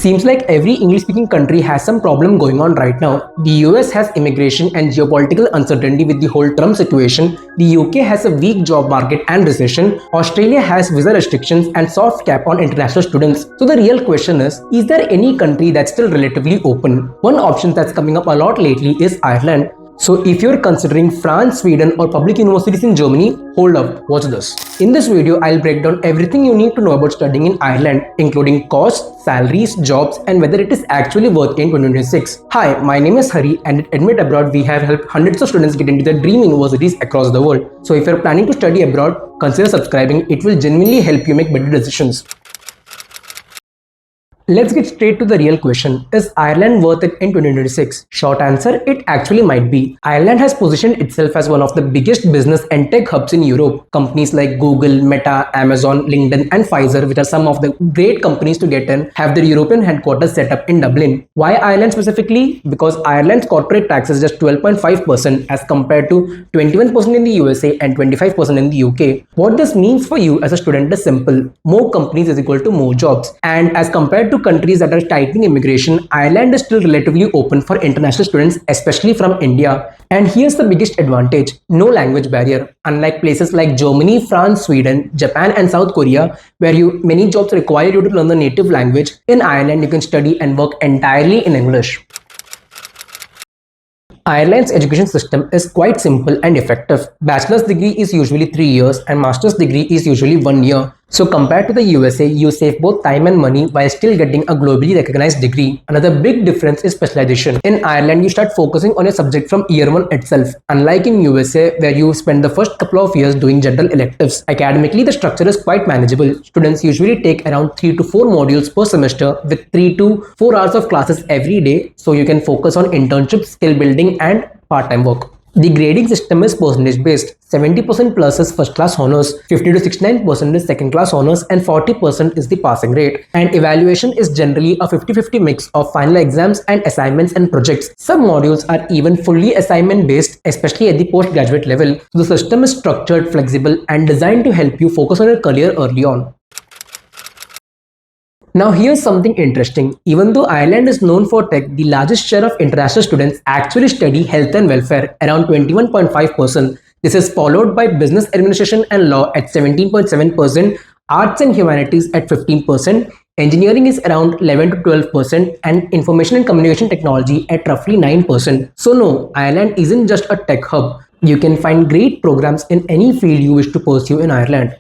Seems like every English-speaking country has some problem going on right now. The US has immigration and geopolitical uncertainty with the whole Trump situation. The UK has a weak job market and recession. Australia has visa restrictions and soft cap on international students. So the real question is there any country that's still relatively open? One option that's coming up a lot lately is Ireland. So if you're considering France, Sweden or public universities in Germany, hold up, watch this. In this video, I'll break down everything you need to know about studying in Ireland, including costs, salaries, jobs and whether it is actually worth it in 2026. Hi, my name is Hari and at AdmitAbroad, we have helped hundreds of students get into their dream universities across the world. So if you're planning to study abroad, consider subscribing. It will genuinely help you make better decisions. Let's get straight to the real question. Is Ireland worth it in 2026? Short answer, it actually might be. Ireland has positioned itself as one of the biggest business and tech hubs in Europe. Companies like Google, Meta, Amazon, LinkedIn and Pfizer, which are some of the great companies to get in, have their European headquarters set up in Dublin. Why Ireland specifically? Because Ireland's corporate tax is just 12.5% as compared to 21% in the USA and 25% in the UK. What this means for you as a student is simple. More companies is equal to more jobs. And as compared to countries that are tightening immigration, Ireland is still relatively open for international students, especially from India. And here's the biggest advantage: no language barrier. Unlike places like Germany, France, Sweden, Japan and South Korea, where many jobs require you to learn the native language, in Ireland you can study and work entirely in English. Ireland's education system is quite simple and effective. Bachelor's degree is usually 3 years and master's degree is usually 1 year. So compared to the USA, you save both time and money while still getting a globally recognized degree. Another big difference is specialization. In Ireland, you start focusing on your subject from year 1 itself. Unlike in USA, where you spend the first couple of years doing general electives. Academically, the structure is quite manageable. Students usually take around 3 to 4 modules per semester with 3 to 4 hours of classes every day. So you can focus on internships, skill building and part-time work. The grading system is percentage based. 70% plus is first class honors, 50 to 69% is second class honors and 40% is the passing rate. And evaluation is generally a 50-50 mix of final exams and assignments and projects. Some modules are even fully assignment based, especially at the postgraduate level. The system is structured, flexible and designed to help you focus on your career early on. Now here's something interesting. Even though Ireland is known for tech, the largest share of international students actually study health and welfare, around 21.5%. This is followed by business administration and law at 17.7%, arts and humanities at 15%, engineering is around 11 to 12%, and information and communication technology at roughly 9%. So no, Ireland isn't just a tech hub. You can find great programs in any field you wish to pursue in Ireland.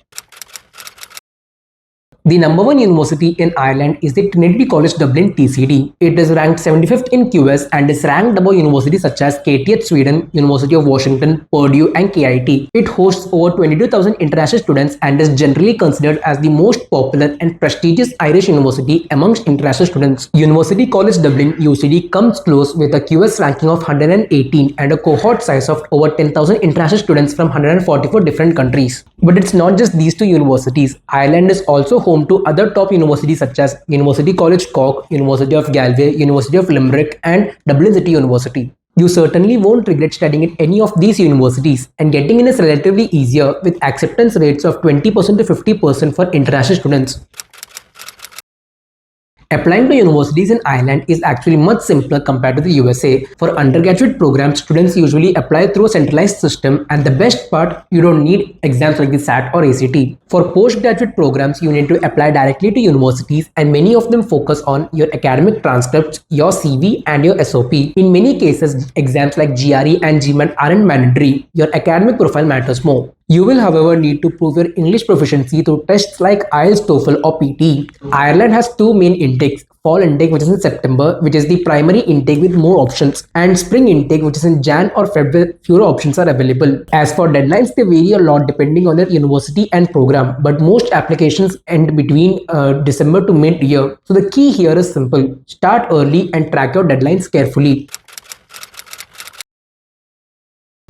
The number 1 university in Ireland is the Trinity College Dublin TCD. It is ranked 75th in QS and is ranked above universities such as KTH Sweden, University of Washington, Purdue and KIT. It hosts over 22,000 international students and is generally considered as the most popular and prestigious Irish university amongst international students. University College Dublin UCD comes close with a QS ranking of 118 and a cohort size of over 10,000 international students from 144 different countries. But it's not just these two universities. Ireland is also home to other top universities such as University College Cork, University of Galway, University of Limerick and Dublin City University. You certainly won't regret studying at any of these universities, and getting in is relatively easier with acceptance rates of 20% to 50% for international students. Applying to universities in Ireland is actually much simpler compared to the USA. For undergraduate programs, students usually apply through a centralized system, and the best part, you don't need exams like the SAT or ACT. For postgraduate programs, you need to apply directly to universities, and many of them focus on your academic transcripts, your CV and your SOP. In many cases, exams like GRE and GMAT aren't mandatory. Your academic profile matters more. You will, however, need to prove your English proficiency through tests like IELTS, TOEFL or PT. Ireland has two main intakes: fall intake, which is in September, which is the primary intake with more options, and spring intake, which is in Jan or Feb, where fewer options are available. As for deadlines, they vary a lot depending on your university and program, but most applications end between December to mid-year. So the key here is simple: start early and track your deadlines carefully.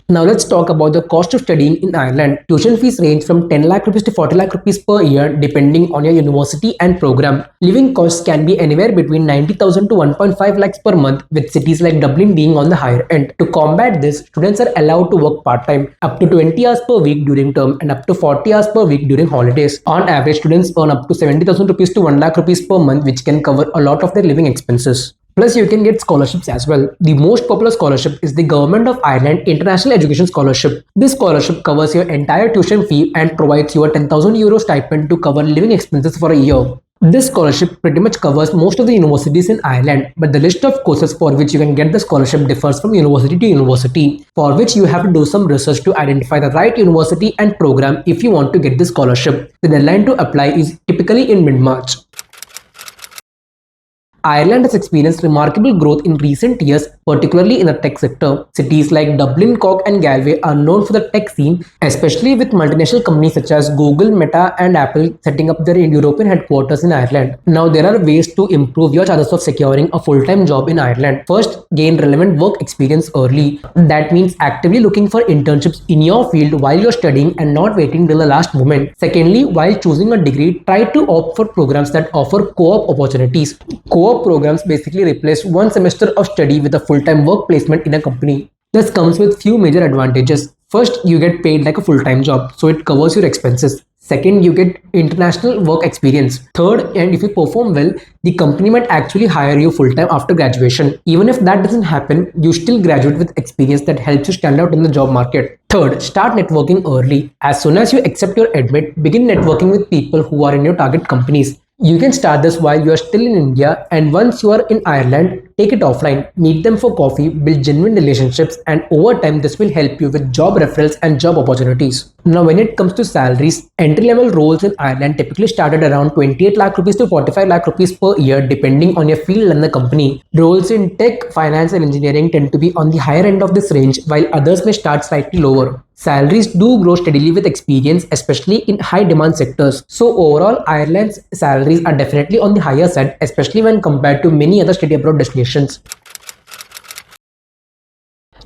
Now let's talk about the cost of studying in Ireland. Tuition fees range from 10 lakh rupees to 40 lakh rupees per year depending on your university and program. Living costs can be anywhere between 90,000 to 1.5 lakhs per month, with cities like Dublin being on the higher end. To combat this, students are allowed to work part-time, up to 20 hours per week during term and up to 40 hours per week during holidays. On average, students earn up to 70,000 rupees to 1 lakh rupees per month, which can cover a lot of their living expenses. Plus, you can get scholarships as well. The most popular scholarship is the Government of Ireland International Education Scholarship. This scholarship covers your entire tuition fee and provides you a 10,000 euro stipend to cover living expenses for a year. This scholarship pretty much covers most of the universities in Ireland, but the list of courses for which you can get the scholarship differs from university to university, for which you have to do some research to identify the right university and program if you want to get the scholarship. The deadline to apply is typically in mid-March. Ireland has experienced remarkable growth in recent years, particularly in the tech sector. Cities like Dublin, Cork, and Galway are known for the tech scene, especially with multinational companies such as Google, Meta, and Apple setting up their European headquarters in Ireland. Now, there are ways to improve your chances of securing a full-time job in Ireland. First, gain relevant work experience early. That means actively looking for internships in your field while you're studying and not waiting till the last moment. Secondly, while choosing a degree, try to opt for programs that offer co-op opportunities. Co-op programs basically replace one semester of study with a full-time work placement in a company. This comes with few major advantages. First, you get paid like a full-time job, so it covers your expenses. Second, you get international work experience. Third, and if you perform well, the company might actually hire you full-time after graduation. Even if that doesn't happen, you still graduate with experience that helps you stand out in the job market. Third, start networking early. As soon as you accept your admit, begin networking with people who are in your target companies. You can start this while you are still in India, and once you are in Ireland, take it offline, meet them for coffee, build genuine relationships, and over time this will help you with job referrals and job opportunities. Now when it comes to salaries, entry-level roles in Ireland typically start at around 28 lakh rupees to 45 lakh rupees per year depending on your field and the company. Roles in tech, finance, and engineering tend to be on the higher end of this range, while others may start slightly lower. Salaries do grow steadily with experience, especially in high demand sectors. So overall, Ireland's salaries are definitely on the higher side, especially when compared to many other study abroad destinations.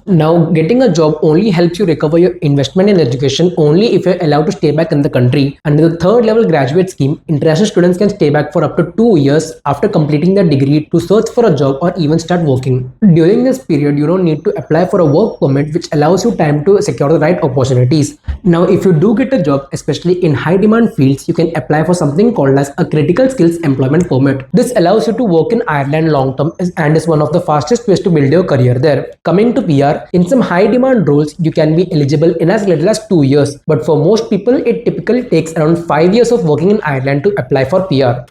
Now, getting a job only helps you recover your investment in education only if you're allowed to stay back in the country. Under the third level graduate scheme, international students can stay back for up to 2 years after completing their degree to search for a job or even start working. During this period, you don't need to apply for a work permit, which allows you time to secure the right opportunities. Now, if you do get a job, especially in high demand fields, you can apply for something called as a critical skills employment permit. This allows you to work in Ireland long term and is one of the fastest ways to build your career there. Coming to PR, in some high demand roles, you can be eligible in as little as 2 years, but for most people, it typically takes around 5 years of working in Ireland to apply for PR.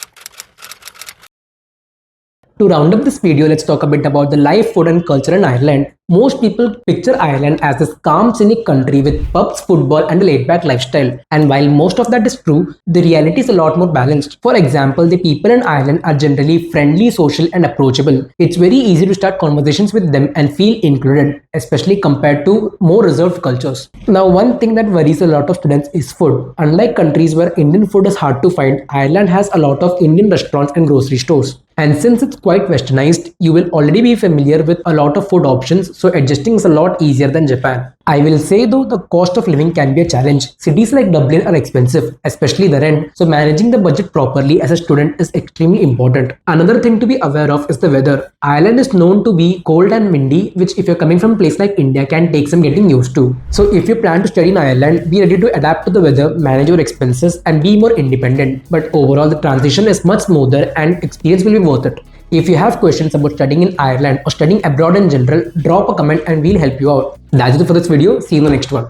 To round up this video, let's talk a bit about the life, food and culture in Ireland. Most people picture Ireland as this calm, scenic country with pubs, football and a laid-back lifestyle. And while most of that is true, the reality is a lot more balanced. For example, the people in Ireland are generally friendly, social and approachable. It's very easy to start conversations with them and feel included, especially compared to more reserved cultures. Now, one thing that worries a lot of students is food. Unlike countries where Indian food is hard to find, Ireland has a lot of Indian restaurants and grocery stores. And since it's quite westernized, you will already be familiar with a lot of food options, so adjusting is a lot easier than Japan. I will say though, the cost of living can be a challenge. Cities like Dublin are expensive, especially the rent, so managing the budget properly as a student is extremely important. Another thing to be aware of is the weather. Ireland is known to be cold and windy, which if you're coming from a place like India can take some getting used to. So if you plan to study in Ireland, be ready to adapt to the weather, manage your expenses and be more independent. But overall, the transition is much smoother and experience will be worth it. If you have questions about studying in Ireland or studying abroad in general, drop a comment and we'll help you out. That's it for this video. See you in the next one.